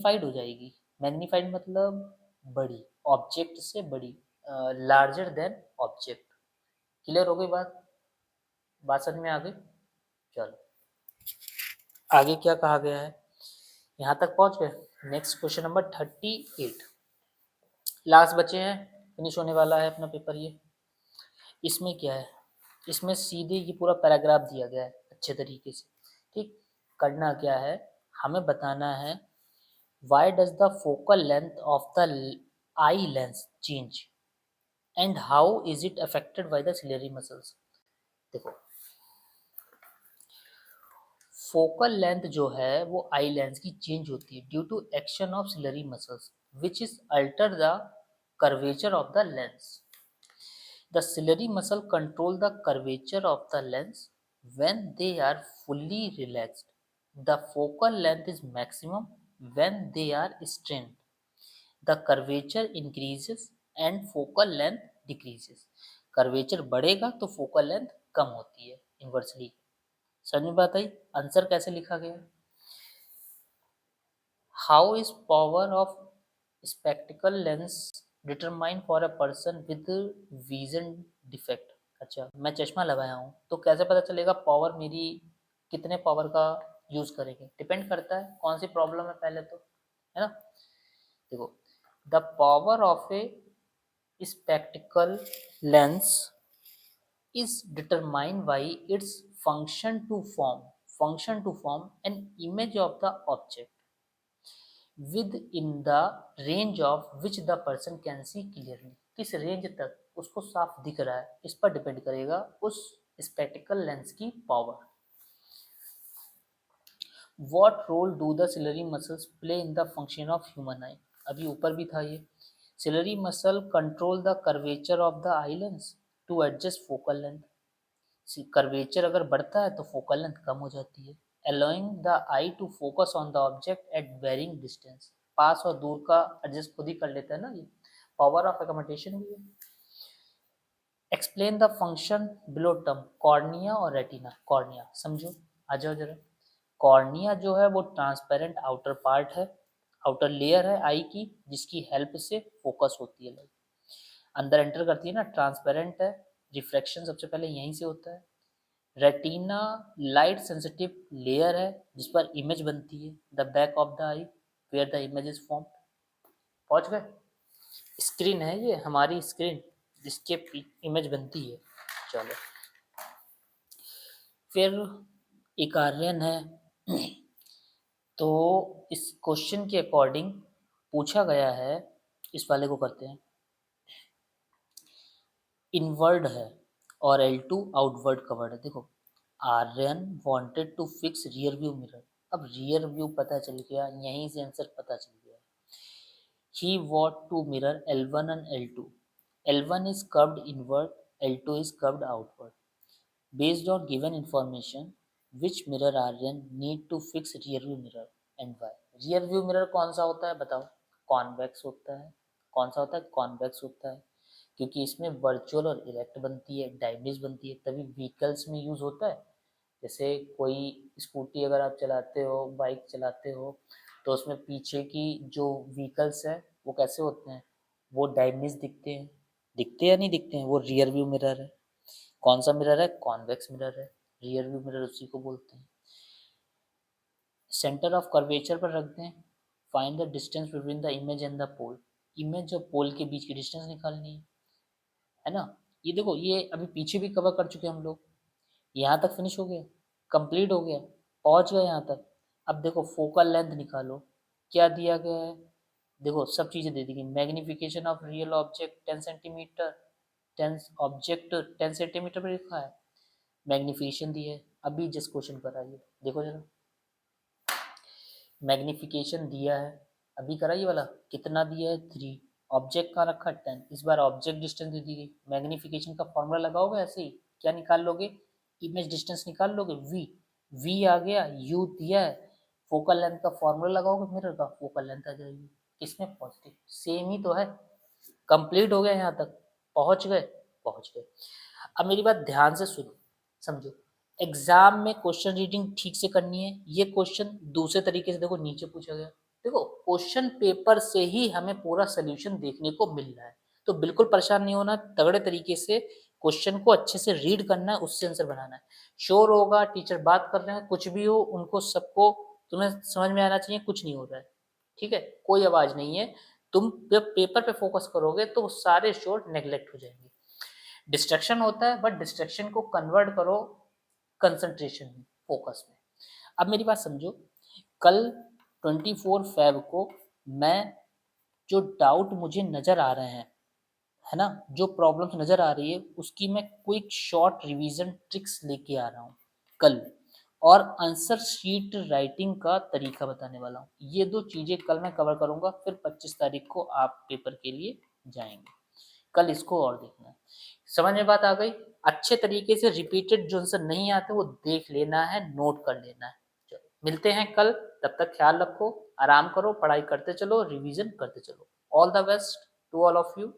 Magnified हो जाएगी। Magnified मतलब बड़ी, ऑब्जेक्ट से बड़ी, लार्जर देन ऑब्जेक्ट। क्लियर हो गई बात? बात समझ में आ गई? चलो आगे क्या कहा गया है, यहाँ तक पहुँच गए। नेक्स्ट क्वेश्चन नंबर 38, लास्ट बचे हैं, फिनिश होने वाला है अपना पेपर ये। इसमें क्या है, इसमें सीधे ये पूरा पैराग्राफ दिया गया है अच्छे तरीके से। ठीक, करना क्या है, हमें बताना है why does the focal length of the eye lens change and how is it affected by the ciliary muscles। देखो, फोकल लेंथ जो है वो आई लेंस की चेंज होती है due to action of ciliary muscles which is alter the curvature of the lens. The ciliary muscle control the curvature of the lens when they are fully relaxed. The focal length is maximum when they are strained. The curvature increases and focal length decreases. Curvature बढ़ेगा तो focal length कम होती है inversely. समझ में बात आई? Answer कैसे लिखा गया? How is power of spectacled lens determine for a person with vision defect. अच्छा, मैं चश्मा लगाया हूँ तो कैसे पता चलेगा पावर मेरी कितने पावर का यूज करेंगे? डिपेंड करता है कौन सी प्रॉब्लम है पहले तो, है ना। देखो, the power of A spectacle lens is determined by its function to form an image of the object within the range of which the person can see clearly। किस रेंज तक उसको साफ दिख रहा है, इस पर डिपेंड करेगा उस स्पेक्टिकल लेंस की power. What role do the ciliary muscles play in the function of human eye? अभी ऊपर भी था ये। Ciliary muscle control the curvature of the eye lens to adjust focal length। Curvature अगर बढ़ता है तो फोकल लेंथ कम हो जाती है, allowing the eye to focus on the object at varying distance। पास और दूर का एडजस्ट खुद ही कर लेता है ना ये, पावर ऑफ अकोमोडेशन भी है। Explain the function below term cornea और रेटिना। कॉर्निया समझो, आ जाओ जरा। कॉर्निया जो है वो ट्रांसपेरेंट आउटर पार्ट है, आउटर लेयर है आई की, जिसकी हेल्प से फोकस होती है, लाइट अंदर एंटर करती है ना, ट्रांसपेरेंट है, रिफ्लेक्शन सबसे पहले यहीं से होता है। रेटिना लाइट सेंसिटिव लेयर है जिस पर इमेज बनती है, the back of the eye where the image is formed. पहुंच गए? स्क्रीन है ये हमारी स्क्रीन जिसके इमेज बनती है। चलो फिर एक आर्यन है तो इस क्वेश्चन के अकॉर्डिंग पूछा गया है, इस वाले को करते हैं। इनवर्ड है और L2 आउटवर्ड कवर्ड है। देखो, Aryan wanted to fix rear view mirror. अब रियर व्यू पता चल गया, यहीं से आंसर पता चल गया। he want to mirror L1 and L2। L1 is curved inward, L2 is curved outward। Based on given information, which mirror Aryan need to fix rear view mirror and why? rear view mirror कौन सा होता है बताओ? Convex होता है। कौन सा होता है? कॉन्वेक्स होता है, क्योंकि इसमें वर्चुअल और इरेक्ट बनती है, डायनेमिक बनती है, तभी व्हीकल्स में यूज होता है। जैसे कोई स्कूटी अगर आप चलाते हो, बाइक चलाते हो, तो उसमें पीछे की जो व्हीकल्स है वो कैसे होते हैं? वो डायनेमिक दिखते हैं। दिखते या नहीं दिखते हैं? वो रियर व्यू मिरर है। कौन सा मिरर है? कॉन्वेक्स मिरर है। रियर व्यू मिरर उसी को बोलते हैं। सेंटर ऑफ कर्वेचर पर रख दें। Find the distance between the image and the pole. Image और पोल के बीच की डिस्टेंस निकालनी है ना। ये देखो, ये अभी पीछे भी कवर कर चुके हैं हम लोग। यहाँ तक फिनिश हो गया, कंप्लीट हो गया, पहुँच गए यहाँ तक। अब देखो फोकल लेंथ निकालो। क्या दिया गया है? देखो सब चीज़ें दे दी गई। Magnification of real object 10 centimetre, 10 object 10 centimetre पर लिखा है, मैग्निफिकेशन दी है। अभी जस्ट क्वेश्चन कराइए, देखो जरा। मैग्निफिकेशन दिया है, अभी कराइए वाला, कितना दिया है? 3। ऑब्जेक्ट कहाँ रखा? 10। इस बार ऑब्जेक्ट डिस्टेंस दे दी गई। मैग्निफिकेशन का फॉर्मूला लगाओगे ऐसे ही, क्या निकाल लोगे? इमेज डिस्टेंस निकाल लोगे, वी आ गया, यू दिया है, फोकल लेंथ का फॉर्मूला लगाओगे मिरर का, फोकल लेंथ आ जाएगी। किसमें? पॉजिटिव। सेम ही तो है। कंप्लीट हो गया, यहाँ तक पहुंच गए, पहुंच गए। अब मेरी बात ध्यान से सुनो, समझो। एग्जाम में क्वेश्चन रीडिंग ठीक से करनी है। ये क्वेश्चन दूसरे तरीके से देखो नीचे पूछा गया। देखो क्वेश्चन पेपर से ही हमें पूरा सॉल्यूशन देखने को मिल रहा है, तो बिल्कुल परेशान नहीं होना, तगड़े तरीके से क्वेश्चन को अच्छे से रीड करना है, उससे आंसर बनाना है। श्योर होगा टीचर बात कर रहे हैं, कुछ भी हो उनको सबको तुम्हें समझ में आना चाहिए, कुछ नहीं हो रहा है, ठीक है? कोई आवाज़ नहीं है, तुम जब पेपर पे फोकस करोगे तो सारे शोर नेग्लेक्ट हो जाएंगे। डिस्ट्रैक्शन होता है, बट डिस्ट्रैक्शन को कन्वर्ट करो कंसंट्रेशन में, फोकस में। अब मेरी बात समझो, कल 24 फ़ेब को मैं जो डाउट मुझे नज़र आ रहे हैं, है ना? जो प्रॉब्लम्स नज़र आ रही है, उसकी मैं क्विक शॉर्ट रिवीजन ट्रिक्स लेके आ रहा हूँ कल, और आंसर शीट राइटिंग का तरीका बताने वाला हूँ। ये 2 चीज़ें कल मैं कवर करूँगा, फिर 25 तारीख को आप पेपर के लिए जाएँगे। कल इसको और देखना है। समझ में बात आ गई? अच्छे तरीके से रिपीटेड जो आंसर नहीं आते वो देख लेना है, नोट कर लेना है। चलो, मिलते हैं कल, तब तक ख्याल रखो, आराम करो, पढ़ाई करते चलो, रिवीजन करते चलो। All the best to all of you.